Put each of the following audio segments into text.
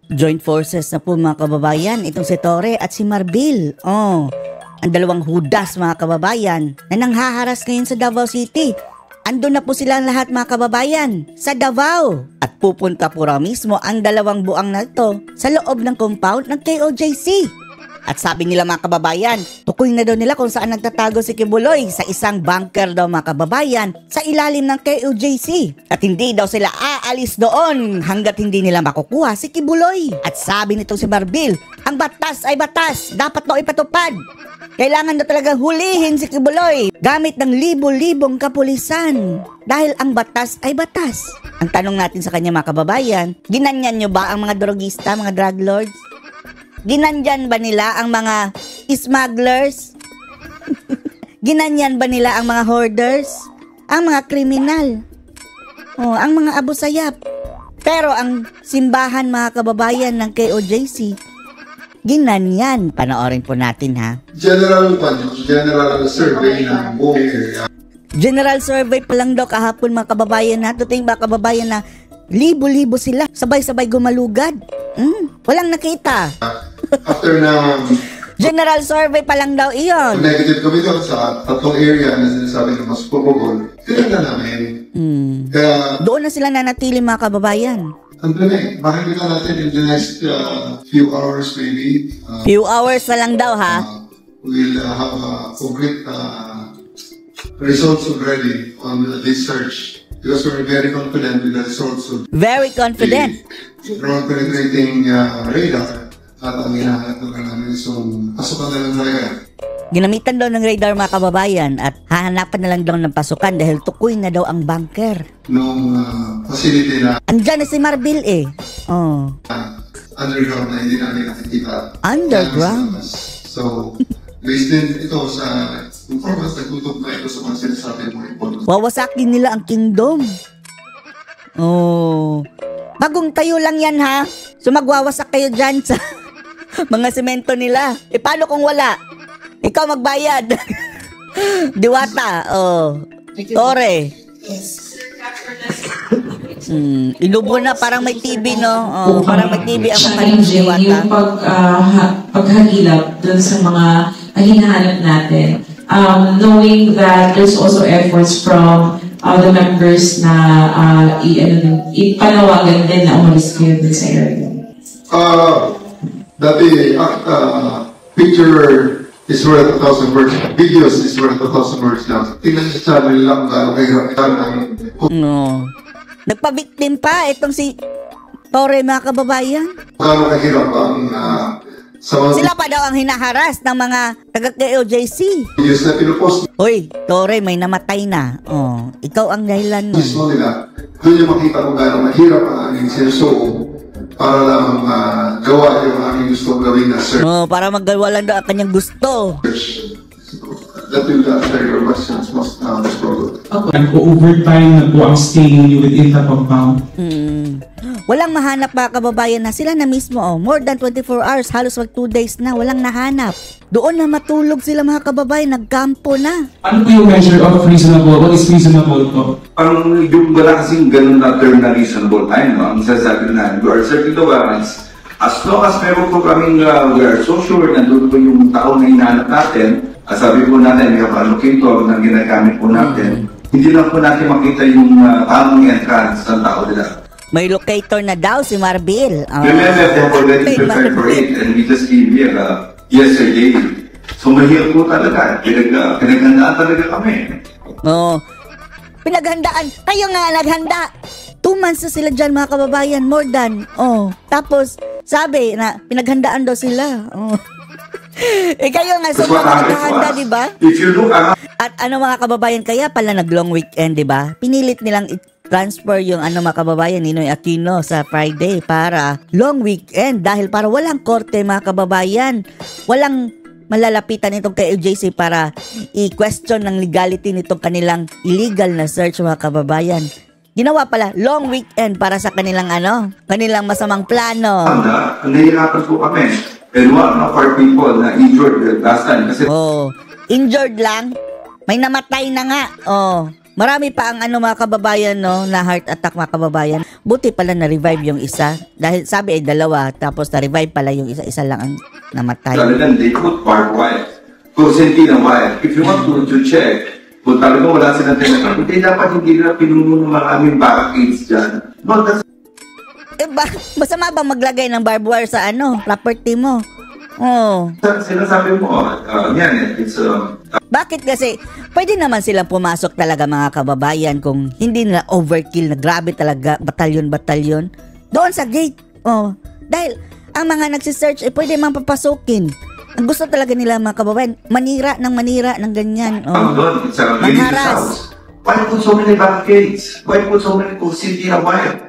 Joint forces na po mga kababayan, itong si Torre at si Marbil. Oh, ang dalawang hudas mga kababayan na nanghaharas ngayon sa Davao City. Andun na po silang lahat mga kababayan sa Davao. At pupunta po raw mismo ang dalawang buang na ito sa loob ng compound ng KOJC. At sabi nila mga kababayan, tukoy na daw nila kung saan nagtatago si Kibuloy sa isang bunker daw mga kababayan sa ilalim ng KOJC. At hindi daw sila aalis doon hanggat hindi nila makukuha si Kibuloy. At sabi nito si Marbil, ang batas ay batas, dapat daw ipatupad. Kailangan daw talaga hulihin si Kibuloy gamit ng libo-libong kapulisan dahil ang batas ay batas. Ang tanong natin sa kanya mga kababayan, ginanyan nyo ba ang mga drogista, mga drug lords? Ginandyan ba nila ang mga smugglers? Ginanyan ba nila ang mga hoarders? Ang mga kriminal? Ang mga abusayap? Pero ang simbahan mga kababayan ng KOJC, ginanyan. Panoorin po natin ha. General survey ng buong area. General survey pa lang daw kahapon mga kababayan na. Tuting mga kababayan na libo-libo sila. Sabay-sabay gumalugad. Walang nakita. After na General survey pa lang daw iyon. negative kami doon sa tatlong area na sinasabi ng mas pumugol, tinignan namin. Kaya doon na sila nanatili mga kababayan. andun makikita natin in the next few hours maybe. Few hours na lang daw ha. We'll have complete results already on this search. Because we're very confident with the results of Very confident. the drone penetrating radar. At ang hinahanap namin so pasukan na lang talaga. Ginamitan daw ng radar mga kababayan at hahanapan na lang daw ng pasukan dahil tukoy na daw ang bunker. Nung facility na Andyan na si Marbil eh. underground na hindi namin nakikita. Underground? So, based din ito sa performance, nagtutok na ito sa mga sinasabi mo rin. Wawasakin nila ang kingdom. Bagong tayo lang yan ha. So magwawasak kayo dyan sa mga semento nila. Paano kung wala? Ikaw magbayad. Diwata. Torre. Inubro na parang may TV no. Parang may TV ang mga Diwata. Yung paghagilap dun sa mga hinahanap natin. Knowing that there's also efforts from the members na ipanawagan din na umalis kayo dun sa area. Dati, picture is worth 1,000 words. Videos is worth 1,000 words lang. Tingnan sa channel lang kayo No. Nagpabiktim pa itong si Torre mga kababayan. Kano kahirap ang Sila pa daw ang hinaharas ng mga taga-KOJC. videos na pinupost Hoy, Torre, may namatay na. Ikaw ang dahilan nun. mismo nila. Doon yung makita kung gano'ng mahirap ang aming sinusuko para lang gawa yung aming gusto gawin na search. Para magawa lang daw ang kanyang gusto. That will answer your questions most probably. Nag-overtime na po ang staying niyo within the compound. Walang mahanap mga kababayan na sila na mismo. More than 24 hours, halos 2 days na, walang nahanap. Doon na matulog sila mga kababayan, nagkampo na. Ano po yung measure of reasonable? What is reasonable po? Parang yung wala kasing ganun na term na reasonable time, no? Ang sasabi na, we are certain the warrants. As long as meron po kaming, we are so sure na doon po yung tao na hinahanap natin, sabi po natin, we have allocator na ginagamit po natin, hindi lang po natin makita yung tamang entrance ng tao nila. May locator na daw si Marbil. Remember, they have already prepared for it and we just came here yesterday. So mahirap po talaga. Pinaghandaan talaga kami. Pinaghandaan. Kayo nga naghanda. 2 months na sila dyan mga kababayan. More than. Tapos sabi na pinaghandaan daw sila. Kayo nga sobrang naghahanda, di ba? If you look At mga kababayan, kaya pala nag-long weekend, di ba? Pinilit nilang transfer yung mga kababayan, Ninoy Aquino sa Friday para long weekend dahil para walang korte mga kababayan. Walang malalapitan itong KOJC para i-question ng legality nitong kanilang illegal na search mga kababayan. Ginawa pala long weekend para sa kanilang kanilang masamang plano. Nahihirapan po kami. And one of our people na injured last time kasi injured lang. May namatay na nga. Marami pa ang mga kababayan, no, na heart attack mga kababayan. Buti pala na-revive yung isa. Dahil sabi ay dalawa, tapos na-revive pala yung isa lang ang namatay. Talagang they put barbed wire. Kusinti ng wire. If you want to check, kung talagang wala silang tinatawag, hindi dapat hindi nila pinuno ng maraming barricades dyan. No, that's Masama ba maglagay ng barbed wire sa property mo? Oh. Sinasabi mo, yan, it's Bakit kasi, pwede naman silang pumasok talaga mga kababayan kung hindi nila overkill na grabe talaga, batalyon-batalyon. Doon sa gate. Oh. Dahil, ang mga nagsisearch, pwede mang papasukin. Ang gusto talaga nila mga kababayan, manira ng ganyan. Oh. It's a religious house. Why put so many barricades? Why put so many kusinti na wire?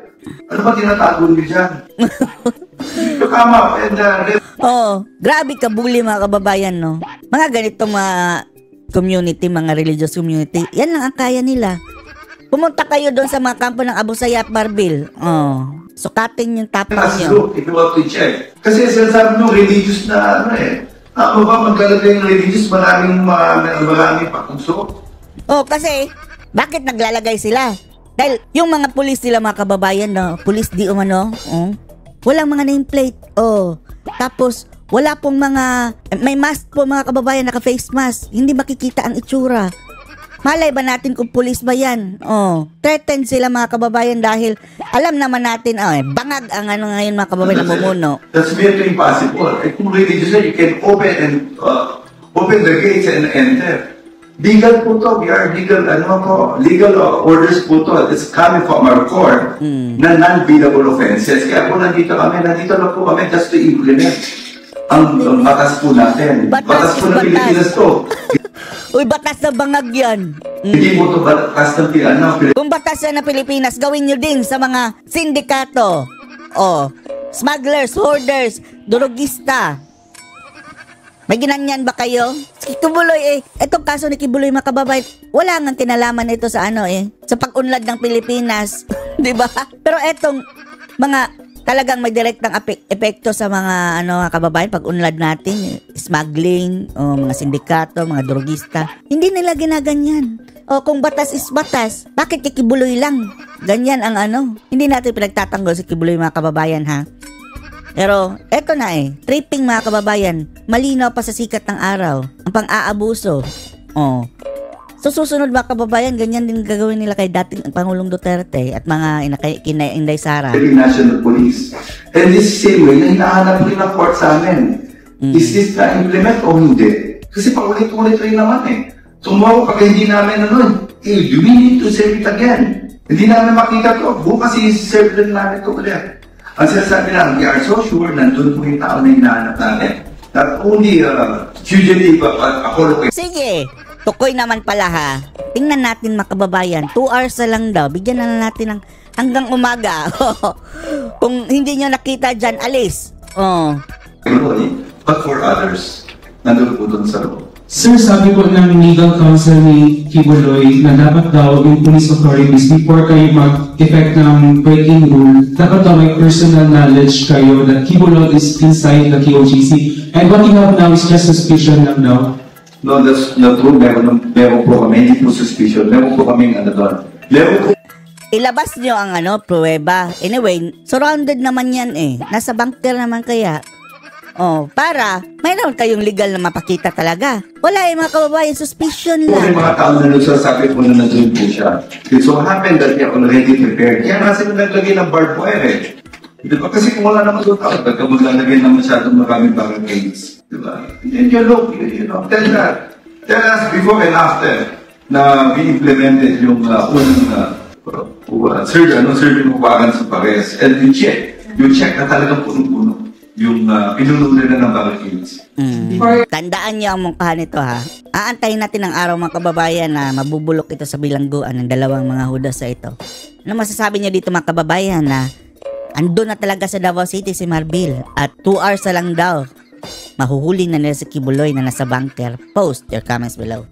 Ano ba tinatago niyo dyan? Kama, grabe ka bully mga kababayan, no? Mga ganitong mga community, mga religious community, yan lang ang kaya nila. Pumunta kayo doon sa mga kampo ng Abu Sayyaf Marbil. Sukatin yung tapang nyo. If you want to check. Kasi sinasabi nyo, religious na Ako ba maglalagay ng religious, maraming pakunso? Kasi, bakit naglalagay sila? Dahil yung mga pulis nila mga kababayan, no? Pulis di umano, walang mga nameplate. Tapos, wala pong may mask po mga kababayan, naka-face mask. Hindi makikita ang itsura. Malay ba natin kung pulis ba yan? Threatened sila mga kababayan dahil alam naman natin, bangag ang ngayon mga kababayan na bumuno. That's very impossible. Kung religious na, you can open the gates and enter. Legal po to, we are legal orders po to. It's coming from our court na non-billable offenses. Kaya po nandito lang po kami just to implement ang batas po natin. Batas po ng Pilipinas to. Uy, batas na bangag yan. Hindi mo to batas ng Pilipinas. Kung batas yan ng Pilipinas, gawin nyo din sa mga sindikato. Smugglers, hoarders, durugista. May ginanyan ba kayo? Si Kibuloy etong kaso ni Kibuloy mga kababayan, wala nga kinalaman ito sa sa pag-unlad ng Pilipinas. Diba? Pero etong mga talagang may direktang epekto sa mga kababayan pag-unlad natin, smuggling, mga sindikato, mga drogista. Hindi nila ginaganyan. Kung batas is batas, bakit kay Kibuloy lang? Ganyan ang Hindi natin pinagtatanggol si Kibuloy mga kababayan, ha? Pero, eto na tripping mga kababayan, malinaw pa sa sikat ng araw, ang pang-aabuso. So, susunod mga kababayan, ganyan din gagawin nila kay dating Pangulong Duterte at mga Inday Sara. National Police. And this same way, na hinahanap rin ang court sa amin. Is this na-implement o hindi? Kasi paulit-ulit rin naman Tomorrow, pag hindi namin we need to serve it again. Hindi namin makita to. Bukas i-serve rin namin to ulit. Ang sinasabi lang, we are so sure nandun po yung tao na hinahanap natin. Not only usually, ako Sige, tukoy naman pala ha. Tingnan natin mga kababayan, 2 hours na lang daw. Bigyan na natin ng hanggang umaga. Kung hindi nyo nakita dyan, alis. But for others, nandun po dun sa loob. Sir, sabi po ng legal counsel ni Kibuloy na dapat daw yung police authorities before kayo mag-effect ng breaking rule, dapat daw may personal knowledge kayo that Kibuloy is inside the KOGC. And what you have now is just suspicion lang daw. No, that's not true. Meron po kami, hindi po suspicion. Meron po kaming doon. Ilabas nyo ang pruweba. Anyway, surrounded naman yan Nasa bunker naman kaya. Para mayroon kayong legal na mapakita talaga. Wala mga kababayan, suspicion lang. May mga tao na nagsasabi po na nandun po siya. It so happened that they're already prepared. Kaya nga sila naglagay ng barbed wire Diba? Kasi kung wala naman doon tao, pagka maglalagay na masyadong maraming barricades. Diba? Then you look, tell us before and after na we implemented yung unang surgeon upakan sa Pares. And you check na talagang punong-puno yung pinuno nila ng barricades. Tandaan niyo ang mungkahan nito ha. Aantayin natin ang araw mga kababayan na mabubulok ito sa bilangguan ng dalawang mga hudas sa ito. Ano masasabi niyo dito mga kababayan na andun na talaga sa Davao City si Marbil at 2 hours na lang daw mahuhuli na nila si Kibuloy na nasa bunker? Post your comments below.